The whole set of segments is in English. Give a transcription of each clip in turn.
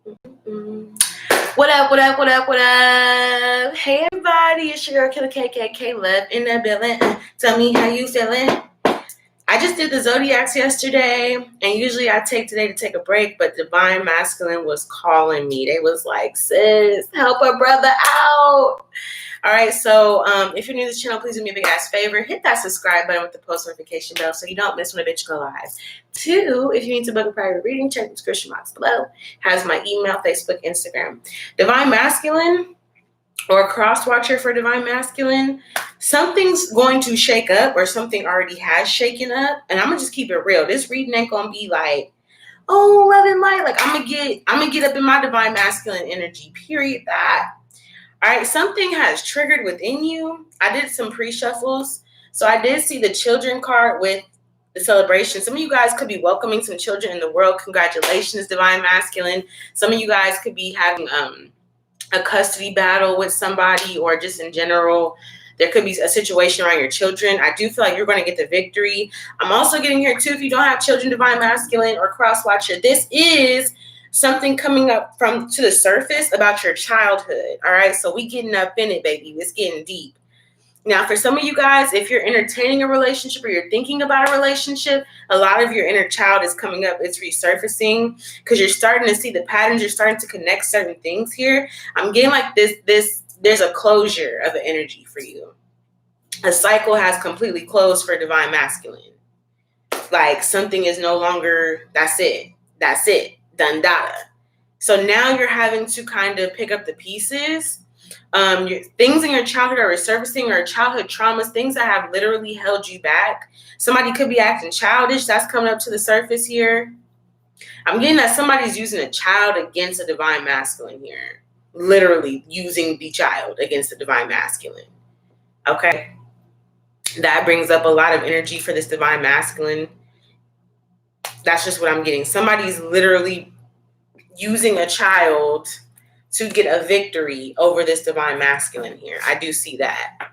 Mm. What up, what up, what up, what up? Hey everybody, it's your girl Killer KKK Love in the building. Tell me how you feeling. I just did the Zodiacs yesterday, and usually I take today to take a break, but Divine Masculine was calling me. They was like, sis, help a brother out. All right, so if you're new to this channel, please do me a big ass favor. Hit that subscribe button with the post notification bell so you don't miss when a bitch go live. 2, if you need to book a private reading, check the description box below. Has my email, Facebook, Instagram. Divine Masculine or cross watcher for Divine Masculine, something's going to shake up or something already has shaken up. And I'm going to just keep it real. This reading ain't going to be like, oh, love and light. Like I'm going to get up in my Divine Masculine energy, period. That. All right, something has triggered within you. I did some pre-shuffles. So I did see the children card with the celebration. Some of you guys could be welcoming some children in the world. Congratulations, Divine Masculine. Some of you guys could be having a custody battle with somebody, or just in general, there could be a situation around your children. I do feel like you're going to get the victory. I'm also getting here too, if you don't have children, Divine Masculine or cross watcher, this is something coming up to the surface about your childhood. All right, so we getting up in it, baby. It's getting deep. Now, for some of you guys, if you're entertaining a relationship or you're thinking about a relationship, a lot of your inner child is coming up. It's resurfacing because you're starting to see the patterns. You're starting to connect certain things here. I'm getting like there's a closure of an energy for you. A cycle has completely closed for Divine Masculine. Like something is no longer, that's it, done data. So now you're having to kind of pick up the pieces. Things in your childhood are resurfacing, or childhood traumas, things that have literally held you back. Somebody could be acting childish. That's coming up to the surface here. I'm getting that somebody's using a child against a Divine Masculine here. Literally using the child against the Divine Masculine. Okay. That brings up a lot of energy for this Divine Masculine. That's just what I'm getting. Somebody's literally using a child to get a victory over this Divine Masculine here. I do see that.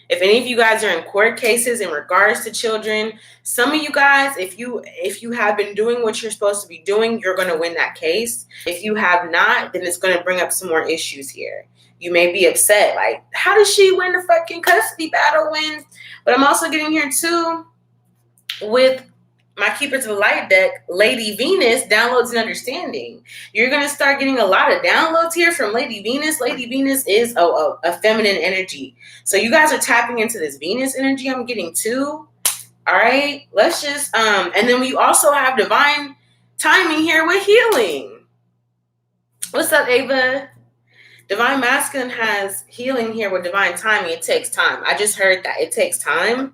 If any of you guys are in court cases in regards to children, some of you guys, if you have been doing what you're supposed to be doing, you're going to win that case. If you have not, then it's going to bring up some more issues here. You may be upset, like, how does she win the fucking custody battle when? But I'm also getting here too with my Keeper to the Light deck, Lady Venus, downloads and understanding. You're going to start getting a lot of downloads here from Lady Venus. Lady Venus is a feminine energy. So you guys are tapping into this Venus energy I'm getting too. All right. Let's just, and then we also have divine timing here with healing. What's up, Ava? Divine Masculine has healing here with divine timing. It takes time. I just heard that. It takes time.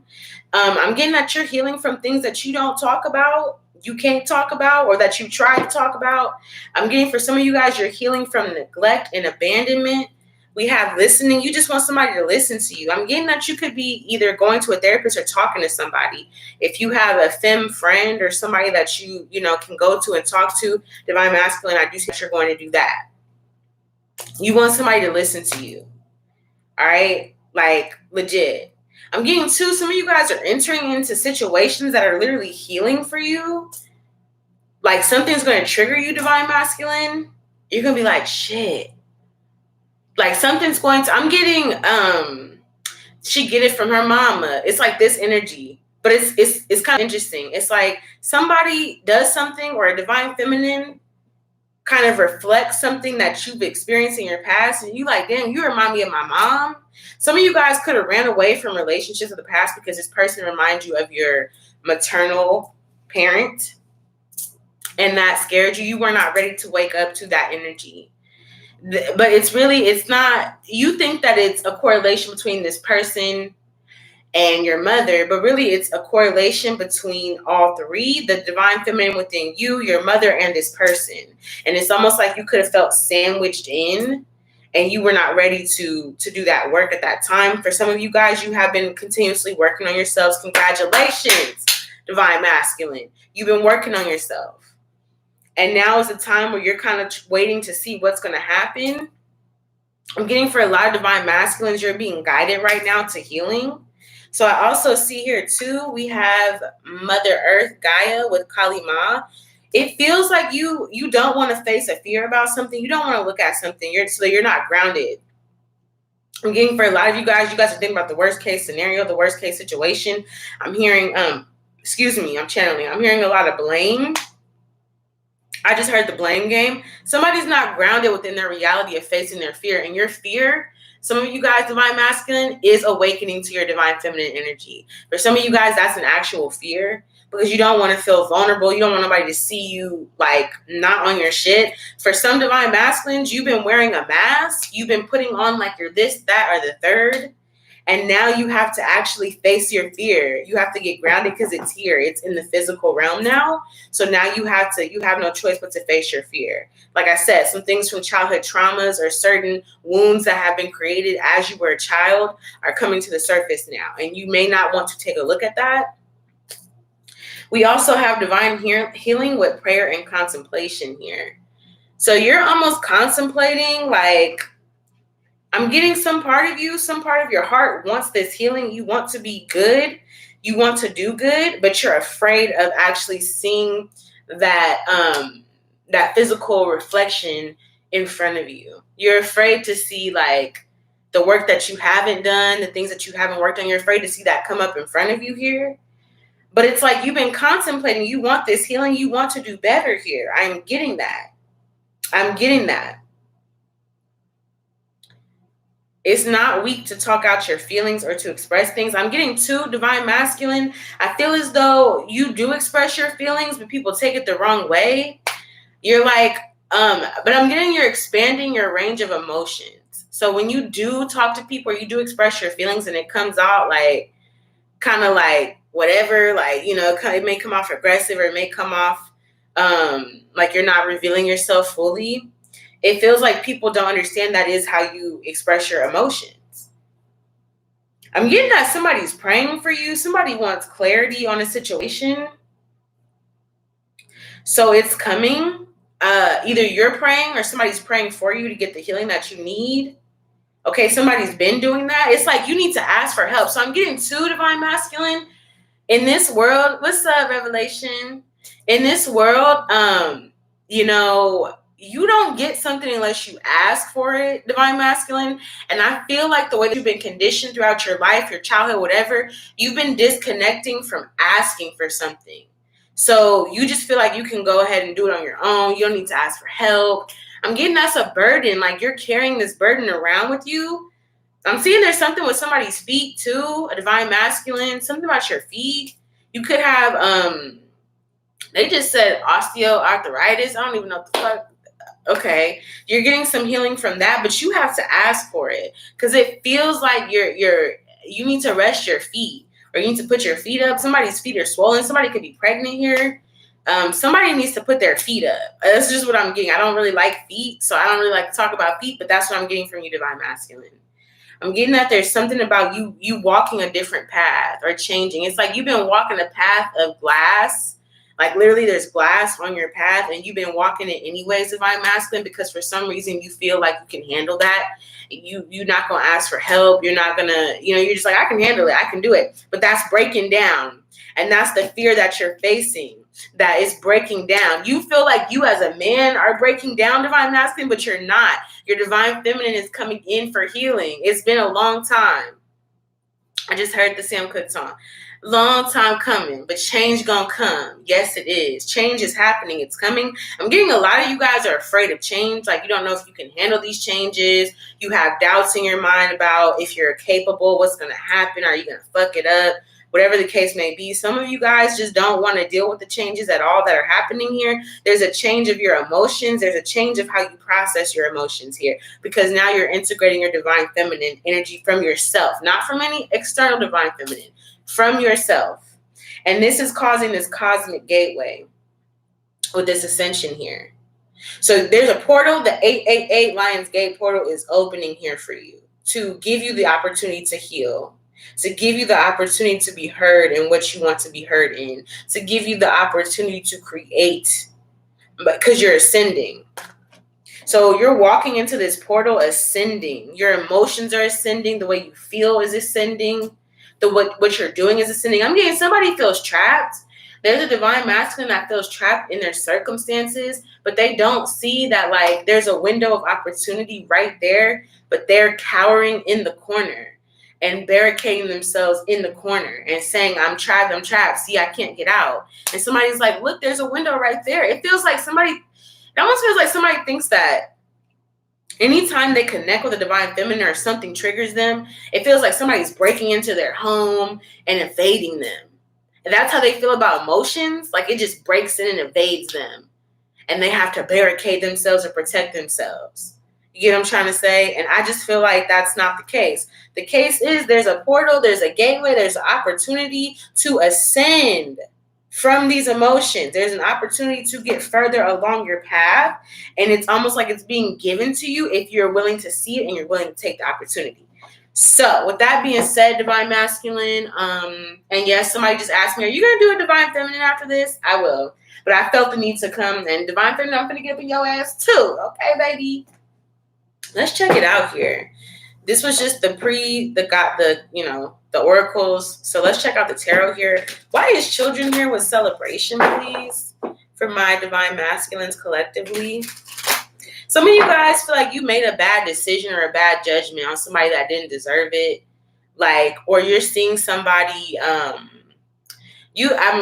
I'm getting that you're healing from things that you don't talk about, you can't talk about, or that you try to talk about. I'm getting for some of you guys, you're healing from neglect and abandonment. We have listening. You just want somebody to listen to you. I'm getting that you could be either going to a therapist or talking to somebody. If you have a femme friend or somebody that you can go to and talk to, Divine Masculine, I do see that you're going to do that. You want somebody to listen to you. All right? Like, legit. I'm getting too, some of you guys are entering into situations that are literally healing for you. Like something's going to trigger you, Divine Masculine. You're going to be like, shit. Like something's going to, I'm getting, she get it from her mama. It's like this energy, but it's kind of interesting. It's like somebody does something, or a Divine Feminine kind of reflects something that you've experienced in your past, and you like, damn, you remind me of my mom. Some of you guys could have ran away from relationships of the past because this person reminds you of your maternal parent, and that scared you. You were not ready to wake up to that energy. But it's not, you think that it's a correlation between this person and your mother, but really it's a correlation between all three: the Divine Feminine within you, your mother, and this person. And it's almost like you could have felt sandwiched in, and you were not ready to do that work at that time. For some of you guys, you have been continuously working on yourselves. Congratulations, Divine Masculine. You've been working on yourself. And now is the time where you're kind of waiting to see what's going to happen. I'm getting for a lot of Divine Masculines, you're being guided right now to healing. So I also see here too, we have Mother Earth, Gaia with Kali Ma. It feels like you don't want to face a fear about something. You don't want to look at something. You're not grounded. I'm getting for a lot of you guys are thinking about the worst case scenario, the worst case situation. I'm hearing, I'm channeling. I'm hearing a lot of blame. I just heard the blame game. Somebody's not grounded within their reality of facing their fear. And your fear, some of you guys, divine masculine, is awakening to your divine feminine energy. For some of you guys, that's an actual fear because you don't want to feel vulnerable. You don't want nobody to see you like not on your shit. For some divine masculines, you've been wearing a mask. You've been putting on like you're this, that, or the third. And now you have to actually face your fear. You have to get grounded because it's here. It's in the physical realm now. So now you have no choice but to face your fear. Like I said, some things from childhood traumas or certain wounds that have been created as you were a child are coming to the surface now. And you may not want to take a look at that. We also have divine healing with prayer and contemplation here. So you're almost contemplating like, I'm getting some part of your heart wants this healing. You want to be good. You want to do good, but you're afraid of actually seeing that that physical reflection in front of you. You're afraid to see like the work that you haven't done, the things that you haven't worked on. You're afraid to see that come up in front of you here. But it's like you've been contemplating. You want this healing. You want to do better here. I'm getting that. It's not weak to talk out your feelings or to express things. I'm getting too divine masculine. I feel as though you do express your feelings, but people take it the wrong way. You're like, but I'm getting you're expanding your range of emotions. So when you do talk to people or you do express your feelings and it comes out like, kind of like whatever, like, you know, it may come off aggressive or it may come off like you're not revealing yourself fully. It feels like people don't understand that is how you express your emotions. I'm getting that somebody's praying for you. Somebody wants clarity on a situation. So it's coming. Either you're praying or somebody's praying for you to get the healing that you need. Okay, somebody's been doing that. It's like you need to ask for help. So I'm getting too divine masculine. In this world, what's up, Revelation? In this world, you know, you don't get something unless you ask for it, divine masculine. And I feel like the way that you've been conditioned throughout your life, your childhood, whatever, you've been disconnecting from asking for something. So you just feel like you can go ahead and do it on your own. You don't need to ask for help. I'm getting that's a burden. Like you're carrying this burden around with you. I'm seeing there's something with somebody's feet too, a divine masculine, something about your feet. You could have, they just said osteoarthritis. I don't even know what the fuck. Okay, you're getting some healing from that, but you have to ask for it because it feels like you need to rest your feet or you need to put your feet up. Somebody's feet are swollen. Somebody could be pregnant here. Somebody needs to put their feet up. That's just what I'm getting. I don't really like feet, so I don't really like to talk about feet, but that's what I'm getting from you, divine masculine. I'm getting that there's something about you walking a different path or changing. It's like you've been walking a path of glass. Like literally there's glass on your path and you've been walking it anyways, divine masculine, because for some reason you feel like you can handle that. You're not going to ask for help. You're not going to, you know, you're just like, I can handle it. I can do it. But that's breaking down. And that's the fear that you're facing that is breaking down. You feel like you as a man are breaking down, divine masculine, but you're not. Your divine feminine is coming in for healing. It's been a long time. I just heard the Sam Cooke song. Long time coming, but change gonna come. Yes, it is. Change is happening. It's coming. I'm getting a lot of you guys are afraid of change. Like you don't know if you can handle these changes. You have doubts in your mind about if you're capable, what's gonna happen. Are you gonna fuck it up? Whatever the case may be. Some of you guys just don't want to deal with the changes at all that are happening here. There's a change of your emotions. There's a change of how you process your emotions here because now you're integrating your divine feminine energy from yourself, not from any external divine feminine. From yourself. And this is causing this cosmic gateway with this ascension here. So there's a portal, the 888 Lions Gate portal is opening here for you to give you the opportunity to heal, to give you the opportunity to be heard in what you want to be heard in, to give you the opportunity to create because you're ascending. So you're walking into this portal ascending. Your emotions are ascending. The way you feel is ascending. What you're doing is ascending. I'm getting somebody feels trapped. There's a divine masculine that feels trapped in their circumstances, but they don't see that, like, there's a window of opportunity right there, but they're cowering in the corner and barricading themselves in the corner and saying, I'm trapped. See, I can't get out. And somebody's like, look, there's a window right there. It feels like it almost feels like somebody thinks that anytime they connect with a divine feminine or something triggers them, it feels like somebody's breaking into their home and invading them. And that's how they feel about emotions. Like, it just breaks in and invades them. And they have to barricade themselves or protect themselves. You get what I'm trying to say? And I just feel like that's not the case. The case is there's a portal, there's a gateway, there's an opportunity to ascend from these emotions. There's an opportunity to get further along your path. And it's almost like it's being given to you if you're willing to see it and you're willing to take the opportunity. So with that being said, divine masculine, and yes, somebody just asked me, are you going to do a divine feminine after this? I will. But I felt the need to come, and divine feminine, I'm going to get up in your ass too. Okay, baby. Let's check it out here. This was just the oracles. So let's check out the tarot here. Why is children here with celebration, please? For my divine masculines collectively. Some of you guys feel like you made a bad decision or a bad judgment on somebody that didn't deserve it. Like, or you're seeing somebody, I'm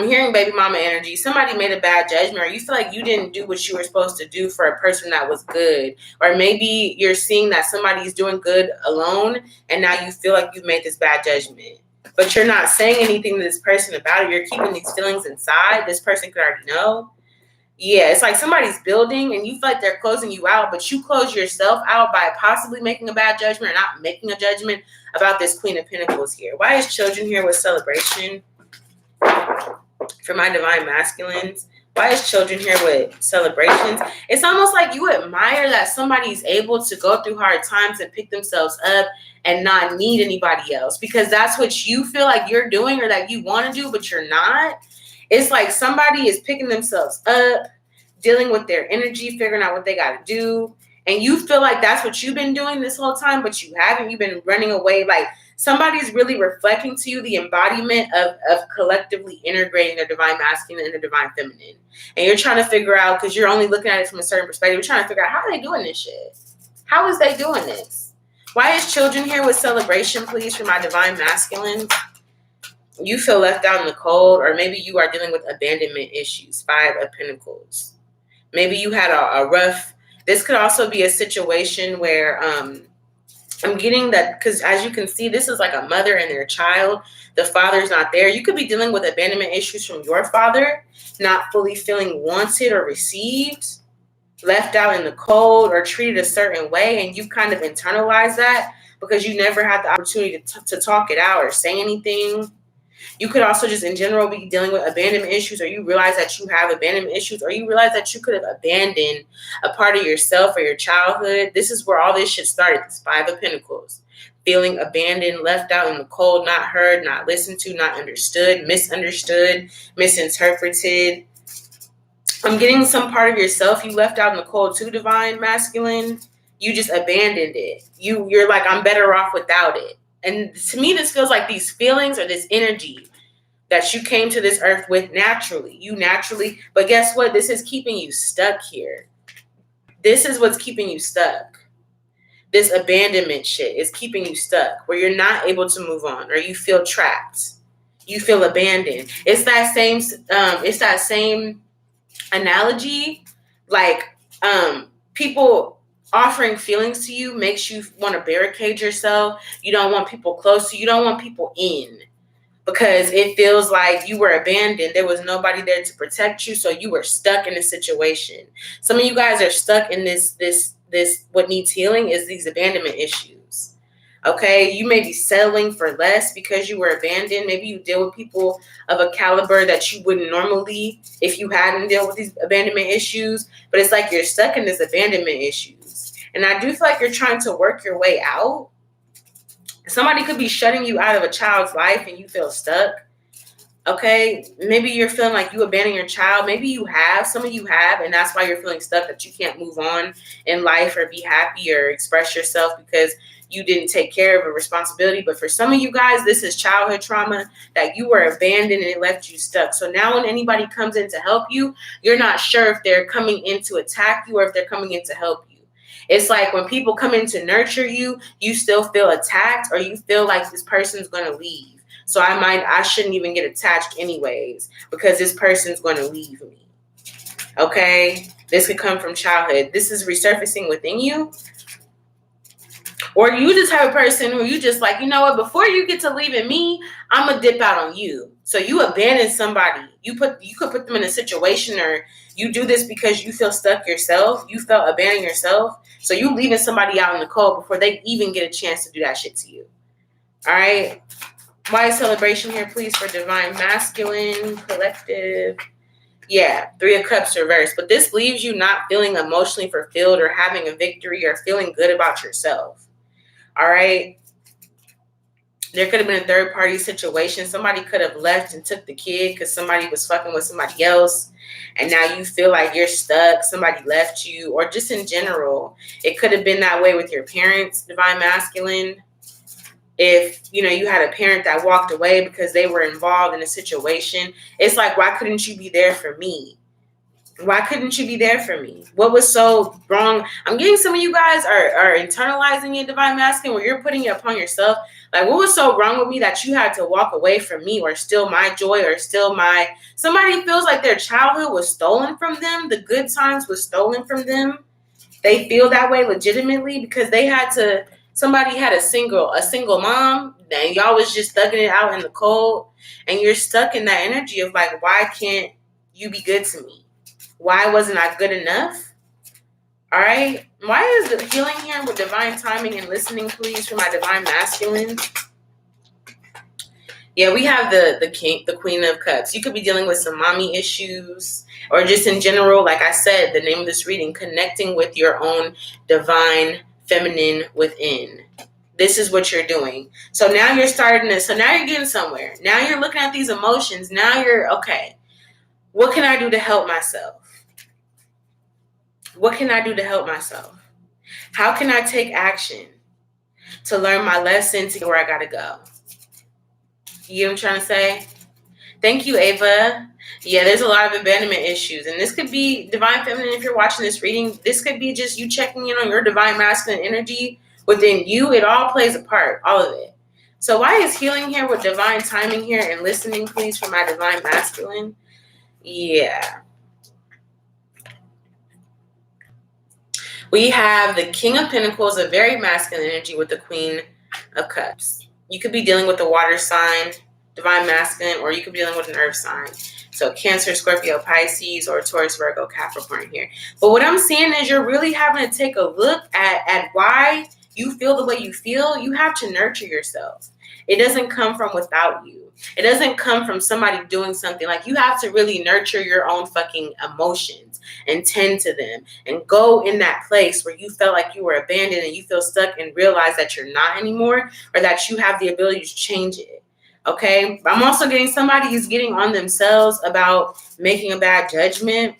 hearing baby mama energy. Somebody made a bad judgment, or you feel like you didn't do what you were supposed to do for a person that was good. Or maybe you're seeing that somebody's doing good alone, and now you feel like you've made this bad judgment. But you're not saying anything to this person about it. You're keeping these feelings inside. This person could already know. Yeah, it's like somebody's building and you feel like they're closing you out, but you close yourself out by possibly making a bad judgment or not making a judgment about this Queen of Pentacles here. Why is children here with celebration? For my divine masculines, why is children here with celebrations? It's almost like you admire that somebody's able to go through hard times and pick themselves up and not need anybody else, because that's what you feel like you're doing or that you want to do, but you're not. It's like somebody is picking themselves up, dealing with their energy, figuring out what they got to do. And you feel like that's what you've been doing this whole time, but you haven't. You've been running away. Like, somebody's really reflecting to you the embodiment of collectively integrating their divine masculine and their divine feminine. And you're trying to figure out, because you're only looking at it from a certain perspective, you're trying to figure out, how are they doing this shit? How is they doing this? Why is children here with celebration, please, for my divine masculine? You feel left out in the cold, or maybe you are dealing with abandonment issues. 5 of Pentacles. Maybe you had a rough, this could also be a situation where I'm getting that, because as you can see, this is like a mother and their child. The father's not there. You could be dealing with abandonment issues from your father, not fully feeling wanted or received, left out in the cold, or treated a certain way, and you've kind of internalized that because you never had the opportunity to talk it out or say anything. You could also just in general be dealing with abandonment issues, or you realize that you have abandonment issues, or you realize that you could have abandoned a part of yourself or your childhood. This is where all this shit started, this 5 of Pentacles. Feeling abandoned, left out in the cold, not heard, not listened to, not understood, misunderstood, misinterpreted. I'm getting some part of yourself you left out in the cold too, divine masculine. You just abandoned it. You're like, I'm better off without it. And to me, this feels like these feelings or this energy that you came to this earth with naturally. But guess what? This is keeping you stuck here. This is what's keeping you stuck. This abandonment shit is keeping you stuck, where you're not able to move on, or you feel trapped. You feel abandoned. It's that same analogy, like people offering feelings to you makes you want to barricade yourself. You don't want people close to you. You don't want people in, because it feels like you were abandoned. There was nobody there to protect you, so you were stuck in a situation. Some of you guys are stuck in this what needs healing is these abandonment issues. Okay, you may be settling for less because you were abandoned. Maybe you deal with people of a caliber that you wouldn't normally if you hadn't dealt with these abandonment issues. But it's like you're stuck in this abandonment issues. And I do feel like you're trying to work your way out. Somebody could be shutting you out of a child's life and you feel stuck. Okay, maybe you're feeling like you abandoned your child. Maybe you have, some of you have, and that's why you're feeling stuck, that you can't move on in life or be happy or express yourself because you didn't take care of a responsibility. But for some of you guys, this is childhood trauma, that you were abandoned and it left you stuck. So now when anybody comes in to help you, you're not sure if they're coming in to attack you or if they're coming in to help you. It's like when people come in to nurture you, you still feel attacked, or you feel like this person's going to leave. So I shouldn't even get attached anyways because this person's going to leave me. Okay? This could come from childhood. This is resurfacing within you. Or you just have a person who you just like, you know what, before you get to leaving me, I'm going to dip out on you. So you abandon somebody. You could put them in a situation, or you do this because you feel stuck yourself. You felt abandoned yourself. So you leaving somebody out in the cold before they even get a chance to do that shit to you. All right? Why is celebration here, please, for divine masculine collective? Yeah, 3 of Cups reversed. But this leaves you not feeling emotionally fulfilled or having a victory or feeling good about yourself. All right? There could have been a third-party situation. Somebody could have left and took the kid because somebody was fucking with somebody else. And now you feel like you're stuck. Somebody left you. Or just in general. It could have been that way with your parents, divine masculine. If, you had a parent that walked away because they were involved in a situation, it's like, why couldn't you be there for me? Why couldn't you be there for me? What was so wrong? I'm getting some of you guys are internalizing your divine masculine where you're putting it upon yourself. Like, what was so wrong with me that you had to walk away from me or steal my joy or somebody feels like their childhood was stolen from them. The good times was stolen from them. They feel that way legitimately because somebody had a single mom, and y'all was just thugging it out in the cold, and you're stuck in that energy of like, why can't you be good to me? Why wasn't I good enough? All right. Why is the healing here with divine timing and listening, please, for my divine masculine? Yeah, we have the Queen of Cups. You could be dealing with some mommy issues, or just in general, like I said, the name of this reading, connecting with your own divine feminine within. This is what you're doing. So now you're now you're getting somewhere. Now you're looking at these emotions. Now you're, okay, what can I do to help myself? What can I do to help myself? How can I take action to learn my lesson to get where I got to go? You know what I'm trying to say? Thank you, Ava. Yeah, there's a lot of abandonment issues. And this could be divine feminine. If you're watching this reading, this could be just you checking in on your divine masculine energy within you. It all plays a part, all of it. So why is healing here with divine timing here and listening, please, for my divine masculine? Yeah. We have the King of Pentacles, a very masculine energy, with the Queen of Cups. You could be dealing with a water sign, divine masculine, or you could be dealing with an earth sign. So Cancer, Scorpio, Pisces, or Taurus, Virgo, Capricorn here. But what I'm seeing is you're really having to take a look at why you feel the way you feel. You have to nurture yourself. It doesn't come from without you. It doesn't come from somebody doing something. Like, you have to really nurture your own fucking emotions and tend to them and go in that place where you felt like you were abandoned and you feel stuck and realize that you're not anymore, or that you have the ability to change it. Okay. I'm also getting somebody who's getting on themselves about making a bad judgment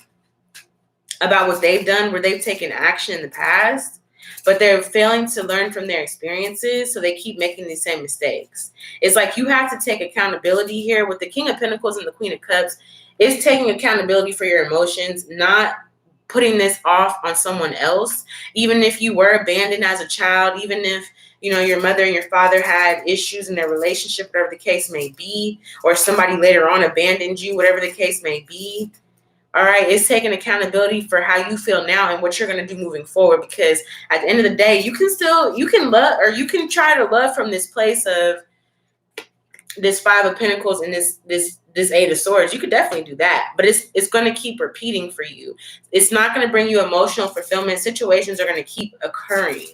about what they've done, where they've taken action in the past, but they're failing to learn from their experiences. So they keep making these same mistakes. It's like you have to take accountability here with the King of Pentacles and the Queen of Cups. It's taking accountability for your emotions, not putting this off on someone else. Even if you were abandoned as a child, even if, your mother and your father had issues in their relationship, whatever the case may be, or somebody later on abandoned you, whatever the case may be. All right, it's taking accountability for how you feel now and what you're going to do moving forward. Because at the end of the day, you can love, or you can try to love from this place of this Five of Pentacles and this Eight of Swords. You could definitely do that, but it's going to keep repeating for you. It's not going to bring you emotional fulfillment. Situations are going to keep occurring.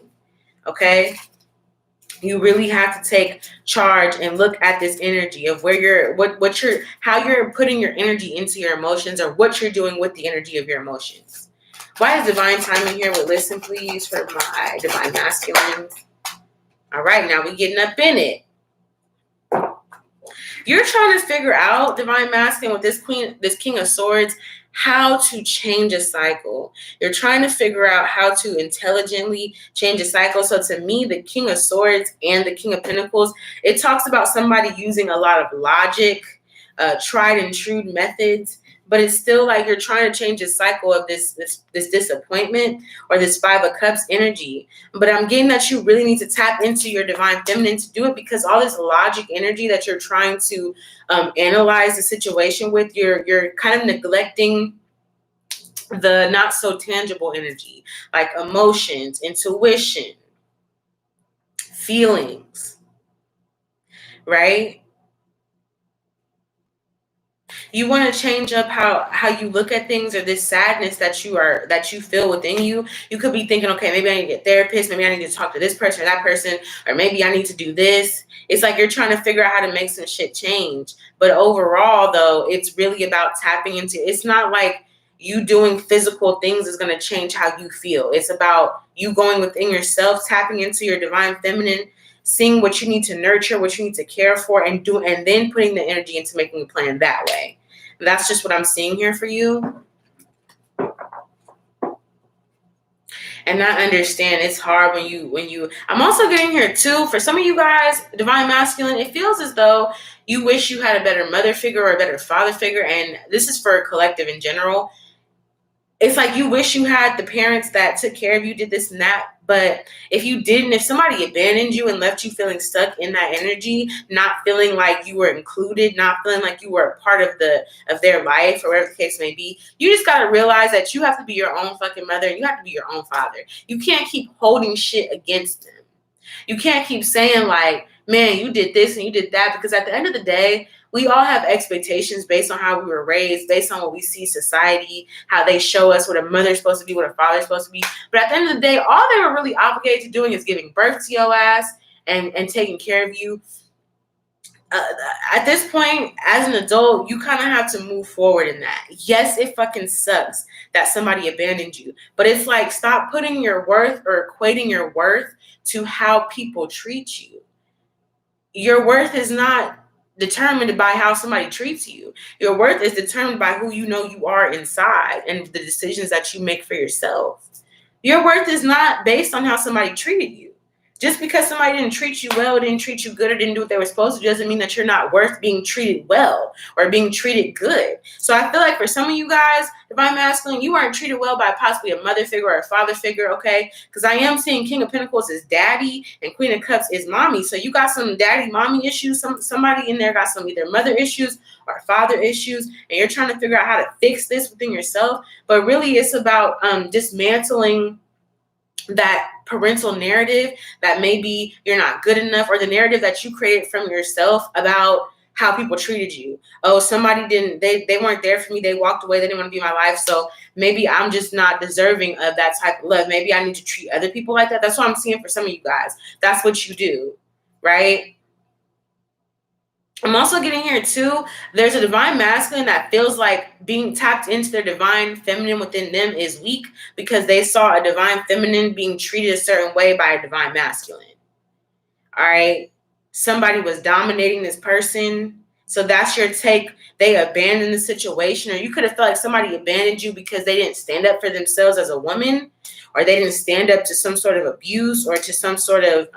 Okay. You really have to take charge and look at this energy of where how you're putting your energy into your emotions, or what you're doing with the energy of your emotions. Why is divine timing here with listen, please, for my divine masculine? All right, now we're getting up in it. You're trying to figure out, divine masculine, with this King of Swords, how to change a cycle. You're trying to figure out how to intelligently change a cycle. So to me, the King of Swords and the King of Pentacles, it talks about somebody using a lot of logic, tried and true methods, but it's still like you're trying to change the cycle of this disappointment or this Five of Cups energy. But I'm getting that you really need to tap into your divine feminine to do it, because all this logic energy that you're trying to analyze the situation with, you're kind of neglecting the not so tangible energy, like emotions, intuition, feelings, right? You want to change up how you look at things, or this sadness that you feel within you. You could be thinking, okay, maybe I need to get a therapist, maybe I need to talk to this person or that person, or maybe I need to do this. It's like you're trying to figure out how to make some shit change. But overall, though, it's really about tapping into, it's not like you doing physical things is going to change how you feel. It's about you going within yourself, tapping into your divine feminine, seeing what you need to nurture, what you need to care for, and then putting the energy into making a plan that way. That's just what I'm seeing here for you. And I understand it's hard when you I'm also getting here too, for some of you guys, divine masculine, it feels as though you wish you had a better mother figure or a better father figure. And this is for a collective in general. It's like you wish you had the parents that took care of you, did this and that. But if you didn't, if somebody abandoned you and left you feeling stuck in that energy, not feeling like you were included, not feeling like you were a part of their life, or whatever the case may be, you just got to realize that you have to be your own fucking mother, and you have to be your own father. You can't keep holding shit against them. You can't keep saying like, man, you did this and you did that, because at the end of the day, we all have expectations based on how we were raised, based on what we see society, how they show us what a mother's supposed to be, what a father's supposed to be. But at the end of the day, all they were really obligated to doing is giving birth to your ass and taking care of you. At this point, as an adult, you kind of have to move forward in that. Yes, it fucking sucks that somebody abandoned you, but it's like, stop putting your worth or equating your worth to how people treat you. Your worth is not determined by how somebody treats you. Your worth is determined by who you know you are inside and the decisions that you make for yourself. Your worth is not based on how somebody treated you. Just because somebody didn't treat you well, didn't treat you good, or didn't do what they were supposed to, doesn't mean that you're not worth being treated well or being treated good. So I feel like for some of you guys, divine masculine, you weren't treated well by possibly a mother figure or a father figure, okay? Because I am seeing King of Pentacles is daddy and Queen of Cups is mommy. So you got some daddy, mommy issues. Somebody in there got some either mother issues or father issues, and you're trying to figure out how to fix this within yourself. But really, it's about dismantling that parental narrative that maybe you're not good enough, or the narrative that you created from yourself about how people treated you. Oh, somebody they weren't there for me. They walked away. They didn't want to be in my life. So maybe I'm just not deserving of that type of love. Maybe I need to treat other people like that. That's what I'm seeing for some of you guys. That's what you do, right? I'm also getting here too, there's a divine masculine that feels like being tapped into their divine feminine within them is weak, because they saw a divine feminine being treated a certain way by a divine masculine. All right. Somebody was dominating this person. So that's your take. They abandoned the situation, or you could have felt like somebody abandoned you because they didn't stand up for themselves as a woman, or they didn't stand up to some sort of abuse, or to some sort of,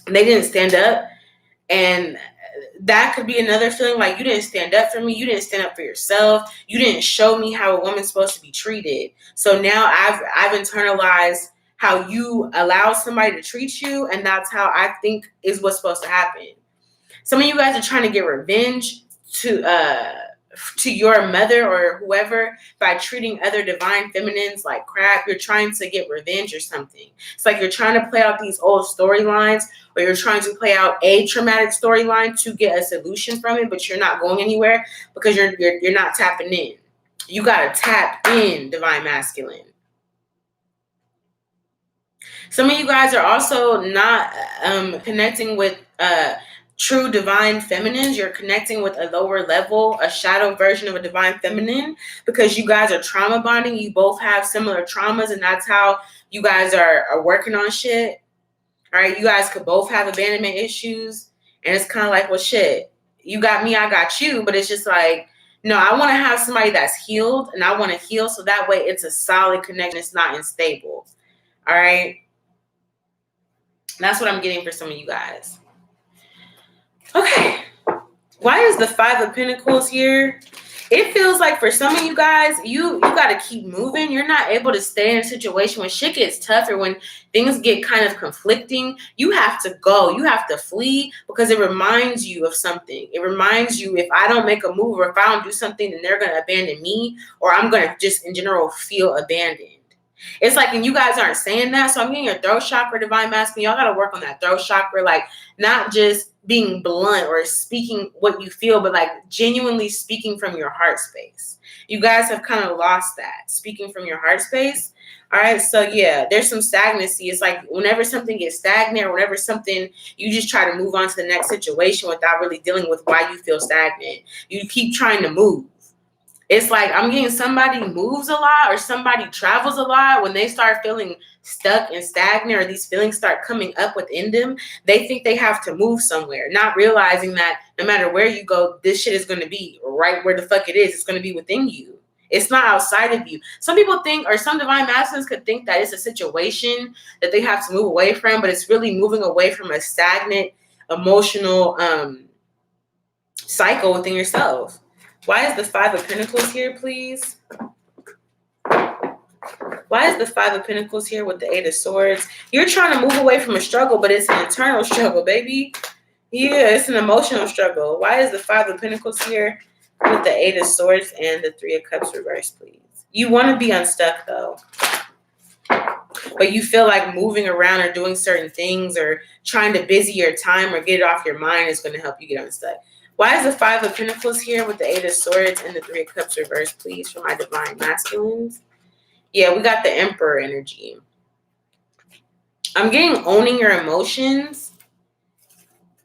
they didn't stand up. And that could be another feeling, like, you didn't stand up for me. You didn't stand up for yourself. You didn't show me how a woman's supposed to be treated. So now I've internalized how you allow somebody to treat you, and that's how I think is what's supposed to happen. Some of you guys are trying to get revenge to your mother or whoever by treating other divine feminines like crap. You're trying to get revenge or something. It's like you're trying to play out these old storylines, or you're trying to play out a traumatic storyline to get a solution from it, but you're not going anywhere because you're not tapping in. You gotta tap in, divine masculine. Some of you guys are also not connecting with true divine feminines. You're connecting with a lower level, a shadow version of a divine feminine, because you guys are trauma bonding. You both have similar traumas, and that's how you guys are working on shit. All right, you guys could both have abandonment issues, And it's kind of like, well, shit, you got me, I got you. But it's just like, no, I want to have somebody that's healed, and I want to heal so that way it's a solid connection. It's not unstable. All right. That's what I'm getting for some of you guys. Okay. Why is the Five of Pentacles here? It feels like for some of you guys, you got to keep moving. You're not able to stay in a situation when shit gets tough or when things get kind of conflicting. You have to go. You have to flee because it reminds you of something. It reminds you, if I don't make a move or if I don't do something, then they're going to abandon me, or I'm going to just in general feel abandoned. It's like, and you guys aren't saying that. So I'm getting your throat chakra, divine masculine. Y'all got to work on that throat chakra. Like, not just being blunt or speaking what you feel, but like genuinely speaking from your heart space. You guys have kind of lost that, speaking from your heart space. All right. So yeah, there's some stagnancy. It's like whenever something gets stagnant or whenever something, you just try to move on to the next situation without really dealing with why you feel stagnant. You keep trying to move. It's like I'm getting somebody moves a lot or somebody travels a lot. When they start feeling stuck and stagnant or these feelings start coming up within them, they think they have to move somewhere, not realizing that no matter where you go, this shit is going to be right where the fuck it is. It's going to be within you. It's not outside of you. Some people think, or some divine masculines could think that it's a situation that they have to move away from, but it's really moving away from a stagnant emotional cycle within yourself. Why is the Five of Pentacles here, please? Why is the Five of Pentacles here with the Eight of Swords? You're trying to move away from a struggle, but it's an internal struggle, baby. Yeah, it's an emotional struggle. Why is the Five of Pentacles here with the Eight of Swords and the Three of Cups reversed, please? You want to be unstuck, though. But you feel like moving around or doing certain things or trying to busy your time or get it off your mind is going to help you get unstuck. Why is the Five of Pentacles here with the Eight of Swords and the Three of Cups reversed, please, for my divine masculines? Yeah, we got the Emperor energy. I'm getting owning your emotions.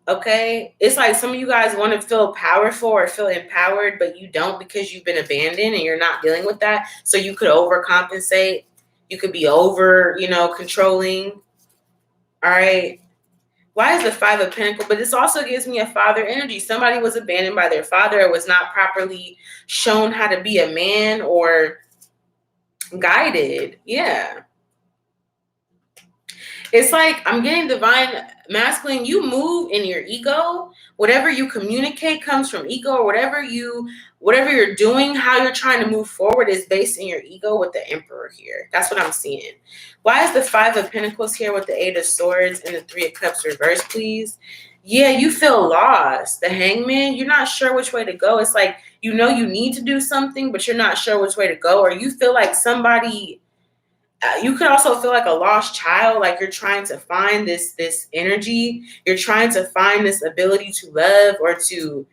Okay? It's like some of you guys want to feel powerful or feel empowered, but you don't because you've been abandoned and you're not dealing with that. So you could overcompensate. You could be over, controlling. All right? Why is the Five of Pentacles? But this also gives me a father energy. Somebody was abandoned by their father or was not properly shown how to be a man or guided. Yeah. It's like I'm getting divine masculine. You move in your ego. Whatever you communicate comes from ego, or whatever you're doing, how you're trying to move forward is based in your ego with the Emperor here. That's what I'm seeing. Why is the Five of Pentacles here with the Eight of Swords and the Three of Cups reversed, please? Yeah, you feel lost. The Hangman, you're not sure which way to go. It's like, you need to do something, but you're not sure which way to go. Or you feel like somebody... you could also feel like a lost child, like you're trying to find this energy. You're trying to find this ability to love or to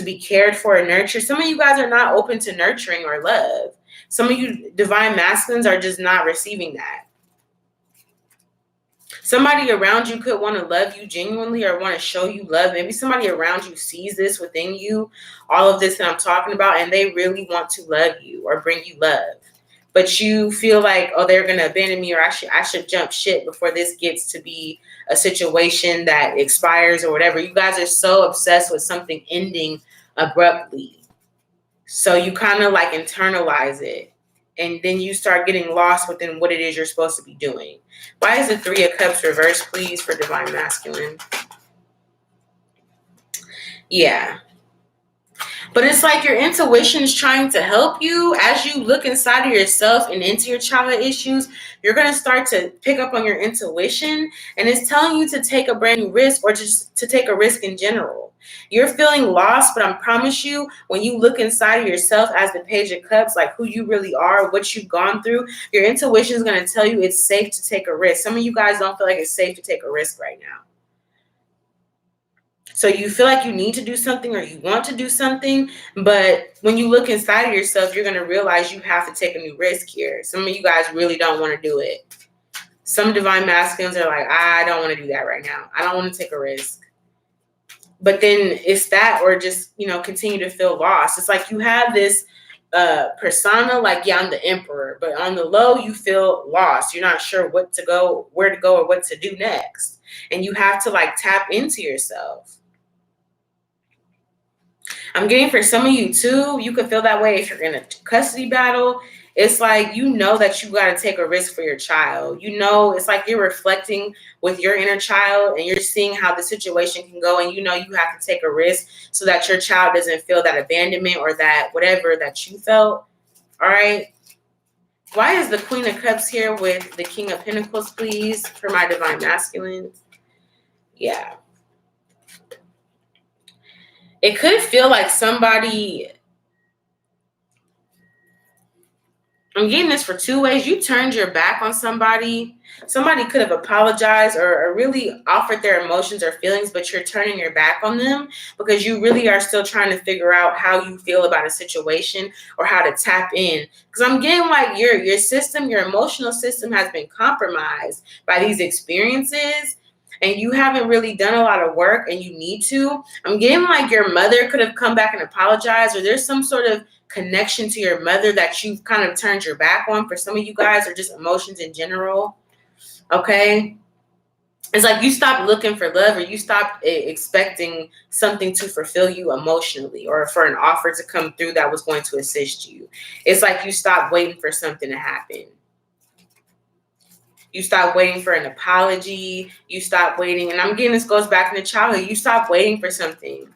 be cared for and nurtured. Some of you guys are not open to nurturing or love. Some of you divine masculines are just not receiving that. Somebody around you could want to love you genuinely or want to show you love. Maybe somebody around you sees this within you, all of this that I'm talking about, and they really want to love you or bring you love. But you feel like, oh, they're going to abandon me, or I should jump shit before this gets to be a situation that expires or whatever. You guys are so obsessed with something ending abruptly. So you kind of like internalize it. And then you start getting lost within what it is you're supposed to be doing. Why is the Three of Cups reversed, please, for divine masculine? Yeah. But it's like your intuition is trying to help you. As you look inside of yourself and into your childhood issues, you're going to start to pick up on your intuition. And it's telling you to take a brand new risk or just to take a risk in general. You're feeling lost, but I promise you, when you look inside of yourself as the Page of Cups, like who you really are, what you've gone through, your intuition is going to tell you it's safe to take a risk. Some of you guys don't feel like it's safe to take a risk right now. So you feel like you need to do something or you want to do something, but when you look inside of yourself, you're going to realize you have to take a new risk here. Some of you guys really don't want to do it. Some divine masculines are like, I don't want to do that right now. I don't want to take a risk. But then it's that, or just, continue to feel lost. It's like you have this persona, like, yeah, I'm the emperor, but on the low, you feel lost. You're not sure where to go, or what to do next. And you have to like tap into yourself. I'm getting for some of you too, you could feel that way if you're in a custody battle. It's like, you know that you got to take a risk for your child. You know, it's like you're reflecting with your inner child and you're seeing how the situation can go. And you know, you have to take a risk so that your child doesn't feel that abandonment or that whatever that you felt. All right. Why is the Queen of Cups here with the King of Pentacles, please, for my divine masculine? Yeah. It could feel like somebody, I'm getting this for two ways. You turned your back on somebody. Somebody could have apologized or really offered their emotions or feelings, but you're turning your back on them because you really are still trying to figure out how you feel about a situation or how to tap in. Because I'm getting like your system, your emotional system has been compromised by these experiences. And you haven't really done a lot of work and you need to. I'm getting like your mother could have come back and apologized, or there's some sort of connection to your mother that you've kind of turned your back on for some of you guys, or just emotions in general. Okay. It's like you stopped looking for love, or you stopped expecting something to fulfill you emotionally, or for an offer to come through that was going to assist you. It's like you stopped waiting for something to happen. You stop waiting for an apology. You stop waiting. And I'm getting this goes back into childhood. You stop waiting for something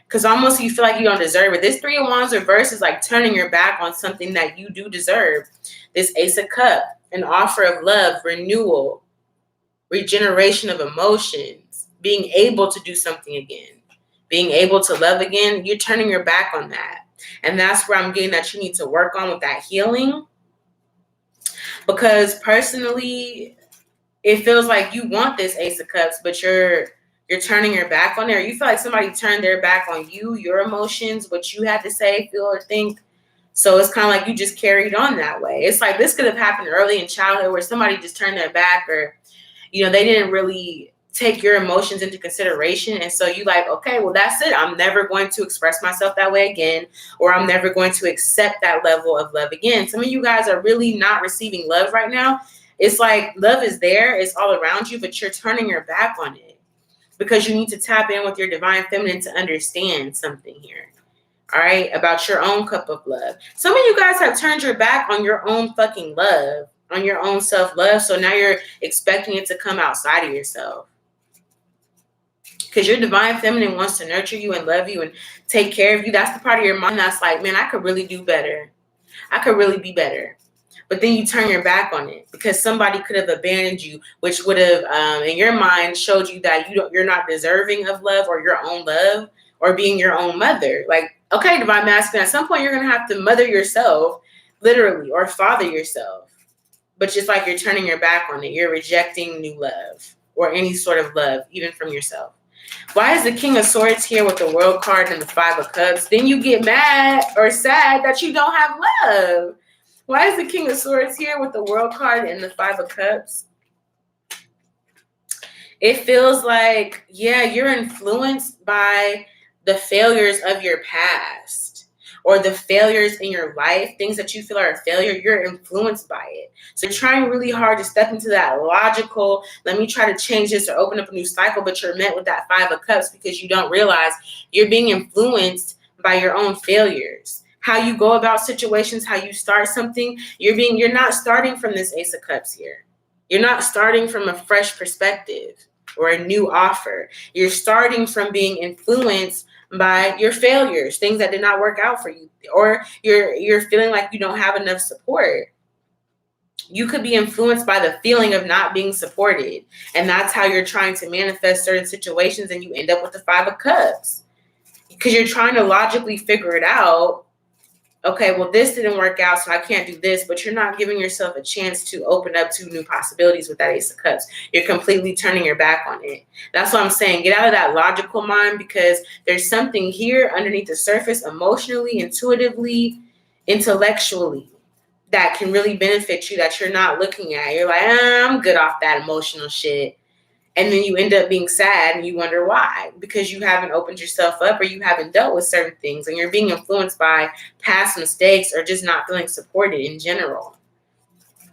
because almost you feel like you don't deserve it. This Three of Wands reverse is like turning your back on something that you do deserve. This Ace of Cups, an offer of love, renewal, regeneration of emotions, being able to do something again, being able to love again. You're turning your back on that. And that's where I'm getting that you need to work on with that healing. Because personally, it feels like you want this Ace of Cups, but you're turning your back on it. Or you feel like somebody turned their back on you, your emotions, what you had to say, feel, or think. So it's kind of like you just carried on that way. It's like this could have happened early in childhood where somebody just turned their back, or, you know, they didn't really take your emotions into consideration. And so you like, okay, well, that's it. I'm never going to express myself that way again, or I'm never going to accept that level of love again. Some of you guys are really not receiving love right now. It's like love is there, it's all around you, but you're turning your back on it because you need to tap in with your divine feminine to understand something here. All right, about your own cup of love. Some of you guys have turned your back on your own fucking love, on your own self-love. So now you're expecting it to come outside of yourself. Because your divine feminine wants to nurture you and love you and take care of you. That's the part of your mind that's like, man, I could really do better. I could really be better. But then you turn your back on it because somebody could have abandoned you, which would have, in your mind, showed you that you're not deserving of love or your own love or being your own mother. Like, okay, divine masculine, at some point you're going to have to mother yourself, literally, or father yourself. But just like you're turning your back on it, you're rejecting new love or any sort of love, even from yourself. Why is the King of Swords here with the World card and the Five of Cups? Then you get mad or sad that you don't have love. Why is the King of Swords here with the World card and the Five of Cups? It feels like, yeah, you're influenced by the failures of your past or the failures in your life, things that you feel are a failure. You're influenced by it. So you're trying really hard to step into that logical, let me try to change this or open up a new cycle, but you're met with that Five of Cups because you don't realize you're being influenced by your own failures. How you go about situations, how you start something, you're not starting from this Ace of Cups here. You're not starting from a fresh perspective or a new offer. You're starting from being influenced by your failures, things that did not work out for you, or you're feeling like you don't have enough support. You could be influenced by the feeling of not being supported, and that's how you're trying to manifest certain situations, and you end up with the Five of Cups because you're trying to logically figure it out. Okay, well, this didn't work out, so I can't do this, but you're not giving yourself a chance to open up to new possibilities with that Ace of Cups. You're completely turning your back on it. That's what I'm saying. Get out of that logical mind because there's something here underneath the surface, emotionally, intuitively, intellectually, that can really benefit you that you're not looking at. You're like, I'm good off that emotional shit. And then you end up being sad and you wonder why, because you haven't opened yourself up or you haven't dealt with certain things and you're being influenced by past mistakes or just not feeling supported in general.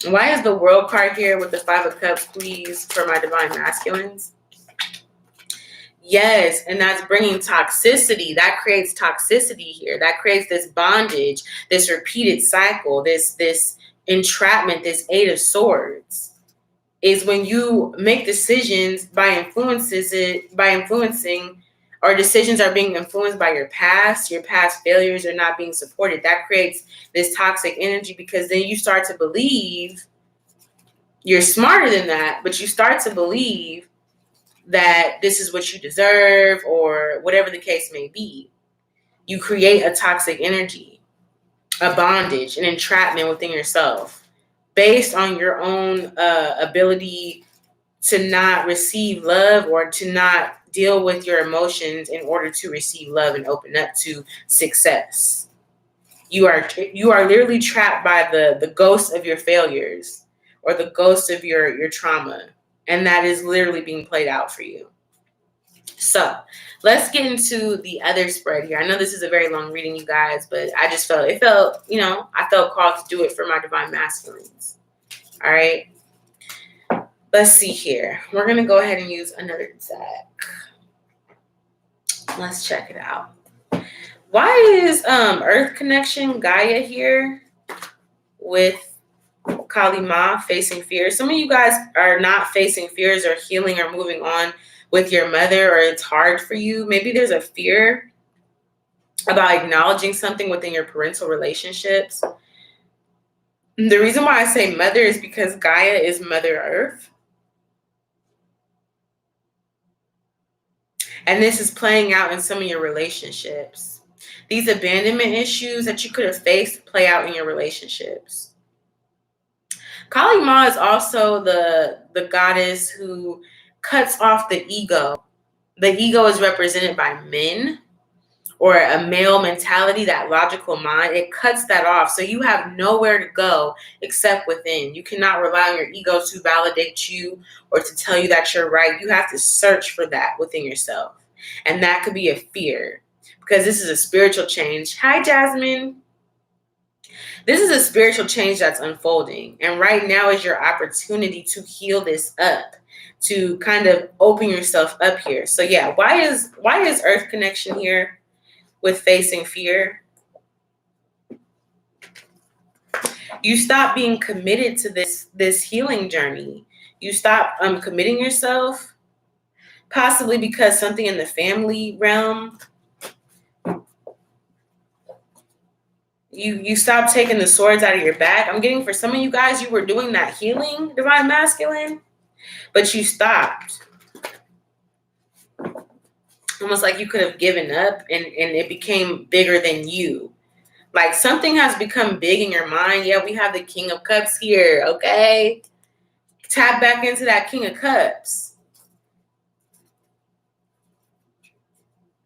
Why is the World card here with the Five of Cups, please, for my divine masculines? Yes, and that's bringing toxicity. That creates toxicity here. That creates this bondage, this repeated cycle, this entrapment, this Eight of Swords. Is when you make decisions by influencing, or decisions are being influenced by your past failures are not being supported. That creates this toxic energy, because then you start to believe you're smarter than that, but you start to believe that this is what you deserve, or whatever the case may be. You create a toxic energy, a bondage, an entrapment within yourself based on your own ability to not receive love, or to not deal with your emotions in order to receive love and open up to success. You are literally trapped by the ghost of your failures, or the ghost of your trauma, and that is literally being played out for you. So let's get into the other spread here. I know this is a very long reading, you guys, but I just felt I felt called to do it for my divine masculines. All right. Let's see here. We're going to go ahead and use another deck. Let's check it out. Why is Earth Connection Gaia here with Kali Ma facing fears? Some of you guys are not facing fears, or healing, or moving on with your mother, or it's hard for you. Maybe there's a fear about acknowledging something within your parental relationships. The reason why I say mother is because Gaia is Mother Earth. And this is playing out in some of your relationships. These abandonment issues that you could have faced play out in your relationships. Kali Ma is also the goddess who cuts off the ego. The ego is represented by men, or a male mentality, that logical mind. It cuts that off. So you have nowhere to go except within. You cannot rely on your ego to validate you, or to tell you that you're right. You have to search for that within yourself. And that could be a fear, because this is a spiritual change. Hi, Jasmine. This is a spiritual change that's unfolding. And right now is your opportunity to heal this up, to kind of open yourself up here. So yeah, why is Earth Connection here with facing fear? You stop being committed to this healing journey. You stop committing yourself, possibly because something in the family realm. You stop taking the swords out of your back. I'm getting, for some of you guys, you were doing that healing, divine masculine, but you stopped. Almost like you could have given up, and it became bigger than you. Like something has become big in your mind. Yeah, we have the King of Cups here, okay? Tap back into that King of Cups.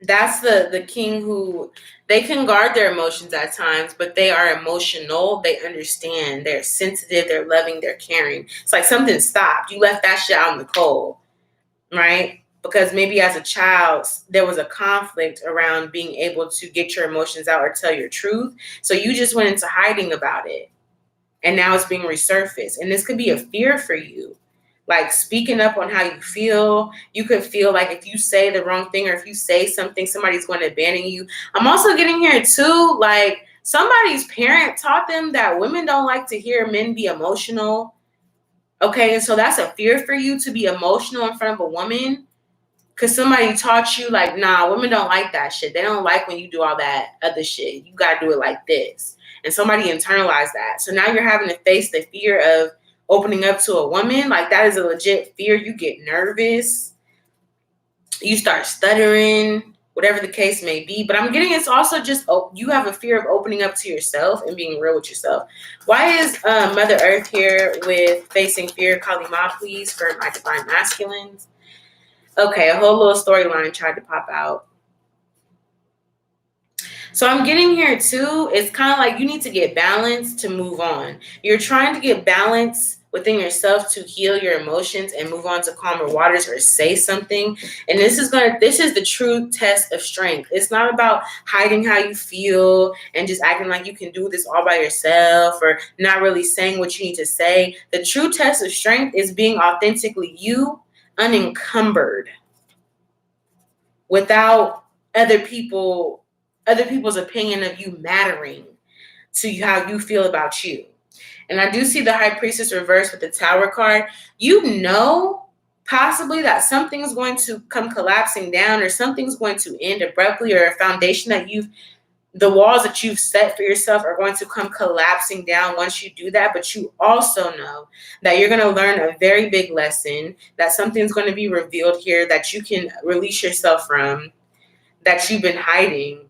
That's the king who, they can guard their emotions at times, but they are emotional. They understand. They're sensitive. They're loving. They're caring. It's like something stopped. You left that shit out in the cold, right? Because maybe as a child, there was a conflict around being able to get your emotions out or tell your truth. So you just went into hiding about it. And now it's being resurfaced. And this could be a fear for you. Like speaking up on how you feel. You could feel like if you say the wrong thing, or if you say something, somebody's going to abandon you. I'm also getting here too, like somebody's parent taught them that women don't like to hear men be emotional. Okay, and so that's a fear for you, to be emotional in front of a woman. Because somebody taught you, like, nah, women don't like that shit. They don't like when you do all that other shit. You got to do it like this. And somebody internalized that. So now you're having to face the fear of opening up to a woman. Like, that is a legit fear. You get nervous. You start stuttering, whatever the case may be. But I'm getting, it's also just, you have a fear of opening up to yourself and being real with yourself. Why is Mother Earth here with facing fear? Kali Ma, please, for my divine masculines. Okay, a whole little storyline tried to pop out. So I'm getting here too. It's kind of like you need to get balance to move on. You're trying to get balance within yourself to heal your emotions and move on to calmer waters, or say something. And this is the true test of strength. It's not about hiding how you feel and just acting like you can do this all by yourself, or not really saying what you need to say. The true test of strength is being authentically you, unencumbered. without other people's opinion of you mattering to how you feel about you. And I do see the High Priestess reversed with the Tower card. You know, possibly that something's going to come collapsing down, or something's going to end abruptly, or a foundation that the walls that you've set for yourself are going to come collapsing down once you do that. But you also know that you're going to learn a very big lesson, that something's going to be revealed here that you can release yourself from, that you've been hiding.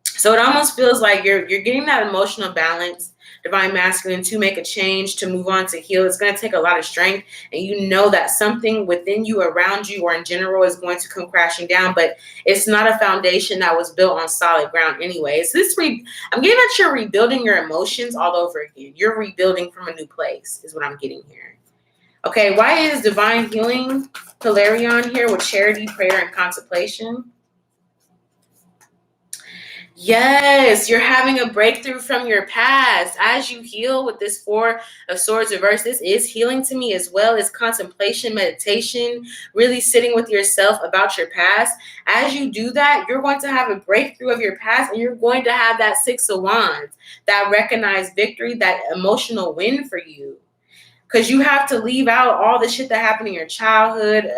So it almost feels like you're getting that emotional balance, divine masculine, to make a change, to move on, to heal. It's going to take a lot of strength, and you know that something within you, around you, or in general is going to come crashing down, but it's not a foundation that was built on solid ground anyway. It's I'm getting that you're rebuilding your emotions all over again. You're rebuilding from a new place is what I'm getting here. Okay, why is divine healing Hilarion here with charity, prayer, and contemplation? Yes, you're having a breakthrough from your past. As you heal with this Four of Swords reverse, this is healing to me as well as contemplation, meditation, really sitting with yourself about your past. As you do that, you're going to have a breakthrough of your past, and you're going to have that Six of Wands, that recognized victory, that emotional win for you. Because you have to leave out all the shit that happened in your childhood,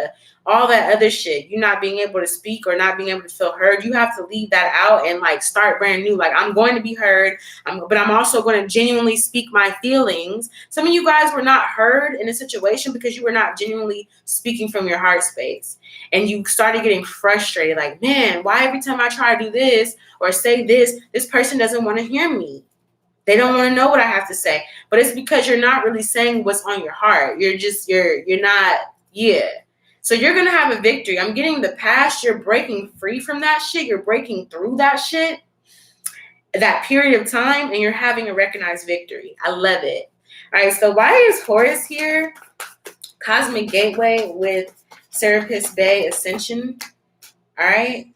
all that other shit. You not being able to speak or not being able to feel heard. You have to leave that out and like start brand new. Like, I'm going to be heard, but I'm also going to genuinely speak my feelings. Some of you guys were not heard in a situation because you were not genuinely speaking from your heart space. And you started getting frustrated. Like, man, why every time I try to do this or say this person doesn't want to hear me? They don't want to know what I have to say. But it's because you're not really saying what's on your heart. You're not, yeah. So you're going to have a victory. I'm getting the past. You're breaking free from that shit. You're breaking through that shit, that period of time, and you're having a recognized victory. I love it. All right, so why is Horus here? Cosmic Gateway with Serapis Bay Ascension. All right.